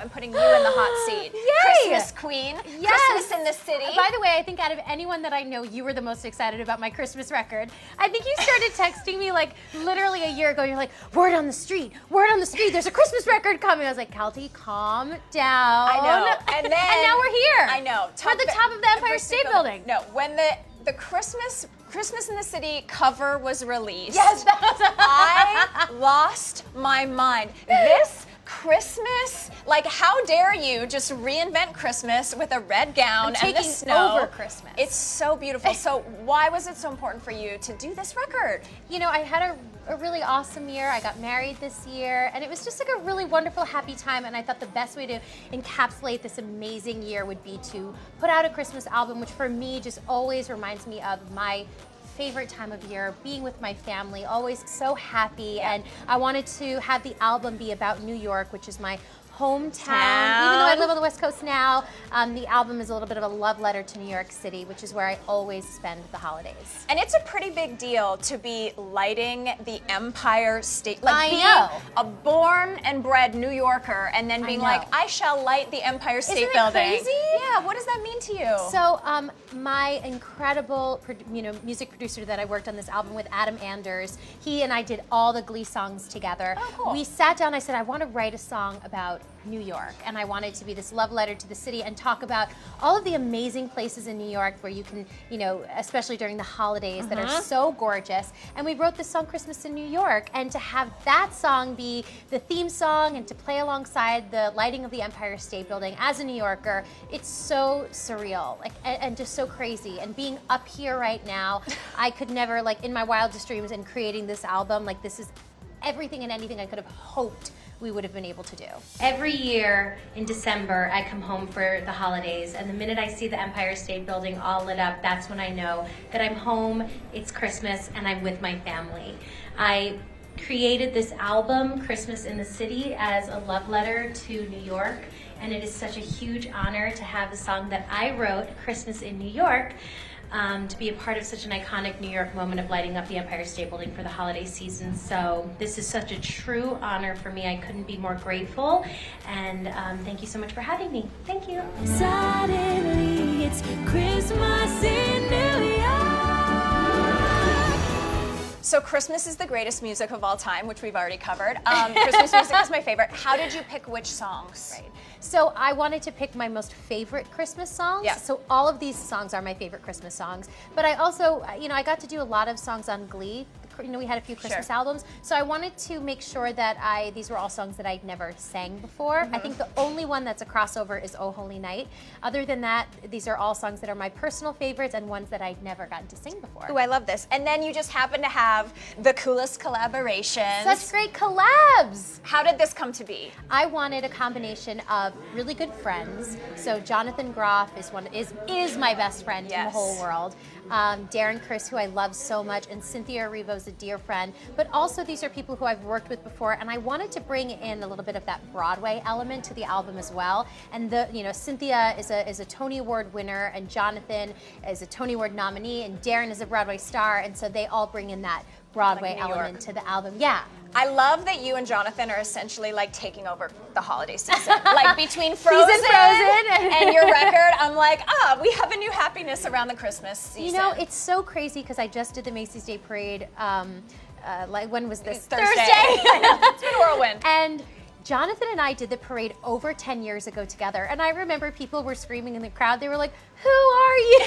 I'm putting you in the hot seat. Yay! Christmas queen. Yes! Christmas in the city. By the way, I think out of anyone that I know, you were the most excited about my Christmas record. I think you started texting me like literally a year ago. You're like, word on the street, there's a Christmas record coming. I was like, Kelty, calm down. I know. And now we're here. I know. We're at the top of the Empire State Building. No, when the Christmas in the City cover was released, Yes, that was I lost my mind. This Christmas, like, how dare you just reinvent Christmas with a red gown and the snow. Over Christmas. It's so beautiful. So why was it so important for you to do this record? You know, I had a really awesome year. I got married this year, and it was just like a really wonderful, happy time, and I thought the best way to encapsulate this amazing year would be to put out a Christmas album, which for me just always reminds me of my favorite time of year, being with my family, always so happy, and I wanted to have the album be about New York, which is my hometown. Even though I live on the West Coast now, the album is a little bit of a love letter to New York City, which is where I always spend the holidays. And it's a pretty big deal to be lighting the Empire State, like I being know. a born and bred New Yorker, and then being like, I shall light the Empire State Isn't it Building. crazy? Yeah, what does that mean to you? So my incredible music producer that I worked on this album with, Adam Anders, he and I did all the Glee songs together. Oh, cool. We sat down, I said, I want to write a song about New York, and I wanted to be this love letter to the city and talk about all of the amazing places in New York where you can, especially during the holidays, that are so gorgeous. And we wrote this song, Christmas in New York, and to have that song be the theme song and to play alongside the lighting of the Empire State Building as a New Yorker, it's so surreal, and just so crazy. And being up here right now, I could never, in my wildest dreams and creating this album, this is everything and anything I could have hoped we would have been able to do. Every year in December, I come home for the holidays, and the minute I see the Empire State Building all lit up, that's when I know that I'm home, it's Christmas, and I'm with my family. I created this album, Christmas in the City, as a love letter to New York, and it is such a huge honor to have the song that I wrote, Christmas in New York, to be a part of such an iconic New York moment of lighting up the Empire State Building for the holiday season. So this is such a true honor for me. I couldn't be more grateful, and thank you so much for having me. Thank you. Suddenly it's Christmas in New York. So Christmas is the greatest music of all time, which we've already covered. Christmas music is my favorite. How did you pick which songs? Right. So I wanted to pick my most favorite Christmas songs. Yeah. So all of these songs are my favorite Christmas songs. But I also, I got to do a lot of songs on Glee. We had a few Christmas albums. So I wanted to make sure that these were all songs that I'd never sang before. I think the only one that's a crossover is Oh Holy Night. Other than that, these are all songs that are my personal favorites and ones that I'd never gotten to sing before. Ooh, I love this. And then you just happen to have the coolest collaborations. Such great collabs. How did this come to be? I wanted a combination of really good friends. So Jonathan Groff is my best friend in the whole world. Darren Criss, who I love so much, and Cynthia Erivo's a dear friend. But also these are people who I've worked with before, and I wanted to bring in a little bit of that Broadway element to the album as well. And Cynthia is a Tony Award winner, and Jonathan is a Tony Award nominee, and Darren is a Broadway star, and so they all bring in that Broadway element to the album. Yeah. I love that you and Jonathan are essentially taking over the holiday season. Between Frozen and your record, I'm like, we have a new happiness around the Christmas season. It's so crazy because I just did the Macy's Day Parade, when was this? Thursday. I know, it's been a whirlwind. And Jonathan and I did the parade over 10 years ago together. And I remember people were screaming in the crowd. They were like, who are you?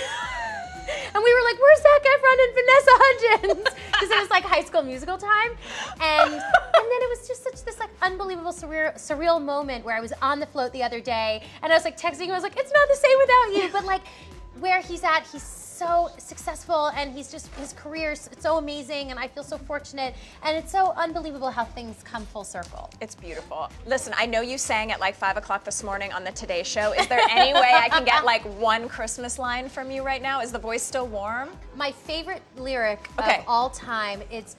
And we were like, where's Zac Efron and Vanessa Hudgens? Because it was High School Musical time. And then it was just such this unbelievable surreal moment where I was on the float the other day and I was texting him, I was like, it's not the same without you. But where he's at, he's so successful and his career is so amazing, and I feel so fortunate, and it's so unbelievable how things come full circle. It's beautiful. Listen, I know you sang at 5 o'clock this morning on the Today Show. Is there any way I can get one Christmas line from you right now? Is the voice still warm? My favorite lyric of all time, it's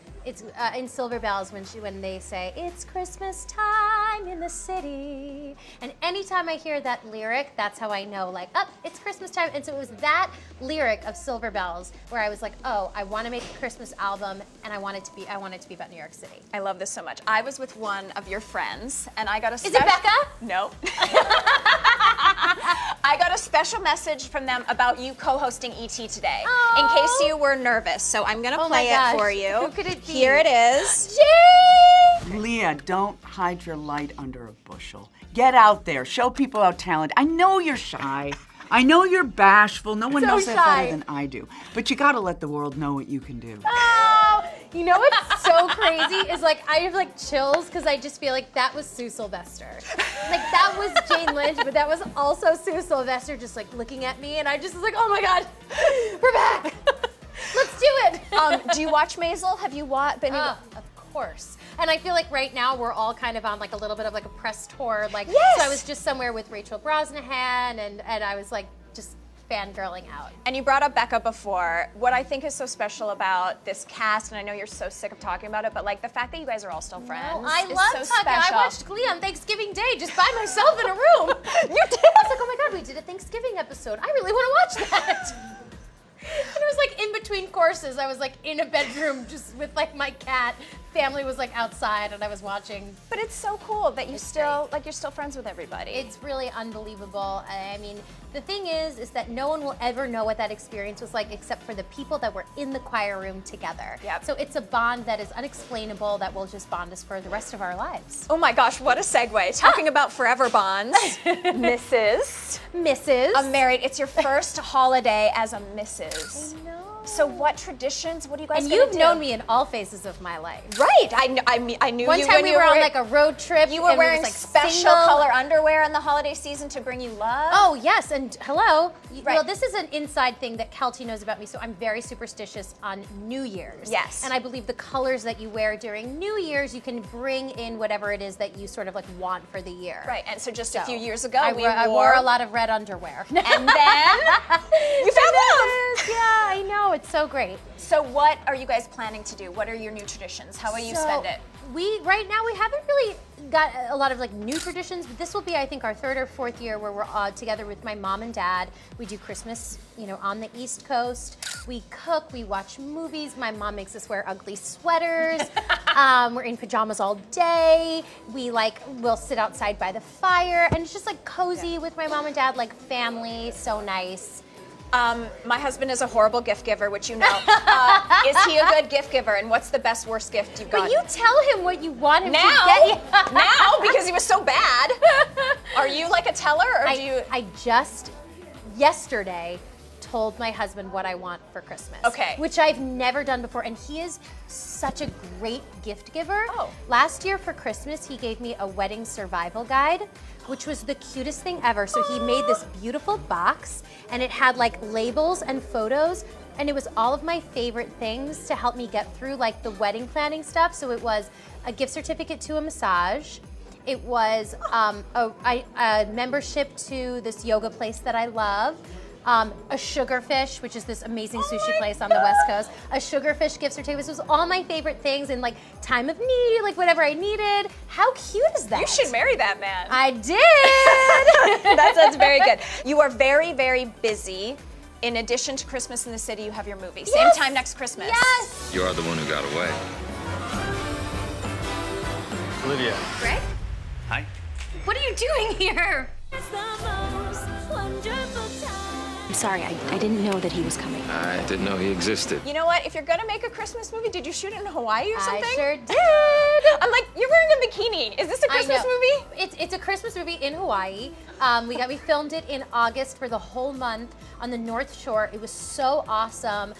in Silver Bells when they say, it's Christmas time in the city. And anytime I hear that lyric, that's how I know, like, oh, it's Christmas time. And so it was that lyric of Silver Bells where I was like, oh, I want to make a Christmas album, and I want it to be about New York City. I love this so much. I was with one of your friends, and I got a Is it Becca? No. I got a special message from them about you co-hosting ET today, in case you were nervous. So I'm gonna play it for you. Who could it be? Here it is. Jay! Lea, don't hide your light under a bushel. Get out there. Show people our talent. I know you're shy. I know you're bashful. No one So knows that shy. better than I do. But you gotta let the world know what you can do. Oh, you know what's so crazy is like I have like chills because I just feel like that was Sue Sylvester. Like that was Jane Lynch, but that was also Sue Sylvester just like looking at me, and I just was like, oh my God, we're back. Let's do it. Do you watch Maisel? Have you watched? Of course. And I feel like right now we're all kind of on like a little bit of like a press tour. Like, Yes. So I was just somewhere with Rachel Brosnahan, and I was like just fangirling out. And you brought up Becca before. What I think is so special about this cast, and I know you're so sick of talking about it, but like the fact that you guys are all still friends I is love so talking. special. I watched Glee on Thanksgiving Day just by myself in a room. You did? I was like, oh my God, we did a Thanksgiving episode. I really want to watch that. And it was like in between courses. I was like in a bedroom just with like my cat. Family was like outside, and I was watching. But it's so cool that you still like you're still friends with everybody. It's really unbelievable. I mean, the thing is that no one will ever know what that experience was like except for the people that were in the choir room together. Yep. So it's a bond that is unexplainable that will just bond us for the rest of our lives. Oh my gosh, what a segue. Talking about forever bonds, Mrs. Mrs. Married. It's your first holiday as a Mrs. I know. So what traditions, what are you guys And gonna you've do? known me in all phases of my life. Right, I knew One you time when we you were on were- like a road trip. You were and we wearing was, like, special single. color underwear in the holiday season to bring you love. Oh, yes, and hello. Right. Well, this is an inside thing that Kelty knows about me, so I'm very superstitious on New Year's. Yes. And I believe the colors that you wear during New Year's, you can bring in whatever it is that you sort of like want for the year. Right, and so just a So, few years ago, I wore a lot of red underwear. And then you found love. Yeah, I know, it's so great. So what are you guys planning to do? What are your new traditions? How will you spend it? Right now we haven't really got a lot of like new traditions, but this will be I think our third or fourth year where we're together with my mom and dad. We do Christmas, on the East Coast. We cook, we watch movies. My mom makes us wear ugly sweaters. We're in pajamas all day. We'll sit outside by the fire, and it's just like cozy with my mom and dad, like family, so nice. My husband is a horrible gift giver, which you know. Is he a good gift giver? And what's the best, worst gift you've got? But you tell him what you want him to now, get you. now, because he was so bad. Are you like a teller, or do you? I just yesterday told my husband what I want for Christmas. Okay. Which I've never done before, and he is such a great gift giver. Oh. Last year for Christmas, he gave me a wedding survival guide, which was the cutest thing ever. So he made this beautiful box, and it had like labels and photos, and it was all of my favorite things to help me get through like the wedding planning stuff. So it was a gift certificate to a massage. It was a membership to this yoga place that I love. A Sugarfish, which is this amazing sushi place on the West Coast. A Sugarfish gift certificate. This was all my favorite things in like time of need, like whatever I needed. How cute is that? You should marry that man. I did. That's very good. You are very, very busy. In addition to Christmas in the City, you have your movie. Same Yes. time next Christmas. Yes. You are the one who got away. Olivia. Greg? Hi. What are you doing here? It's the most wonderful time. I'm sorry, I didn't know that he was coming. I didn't know he existed. You know what? If you're gonna make a Christmas movie, did you shoot it in Hawaii or something? I sure did. I'm like, you're wearing a bikini. Is this a Christmas I know. movie? It's a Christmas movie in Hawaii. We filmed it in August for the whole month on the North Shore. It was so awesome.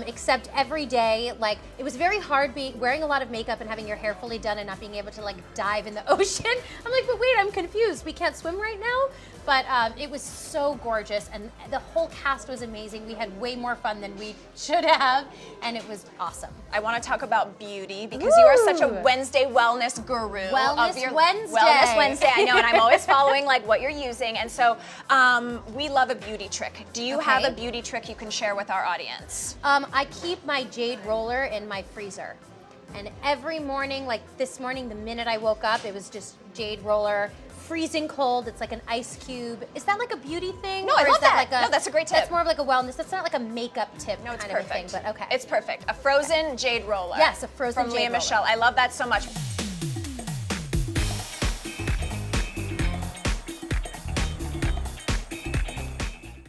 Except every day, like it was very hard wearing a lot of makeup and having your hair fully done and not being able to like dive in the ocean. I'm like, but wait, I'm confused. We can't swim right now. But it was so gorgeous, and the whole cast was amazing. We had way more fun than we should have, and it was awesome. I want to talk about beauty because you are such a Woo! Wednesday wellness guru. Wellness Wednesday. Wellness Wednesday, I know, and I'm always following like what you're using. And so we love a beauty trick. Do you have a Okay. beauty trick you can share with our audience? I keep my jade roller in my freezer. And every morning, like this morning, the minute I woke up, it was just jade roller freezing cold. It's like an ice cube. Is that like a beauty thing? No, I Or love is that. that. Like No, that's a great tip. That's more of like a wellness. That's not like a makeup tip No, it's kind of a perfect. thing, but okay. It's perfect. A frozen jade roller. Yes, a frozen from jade Lea roller. Michele. I love that so much.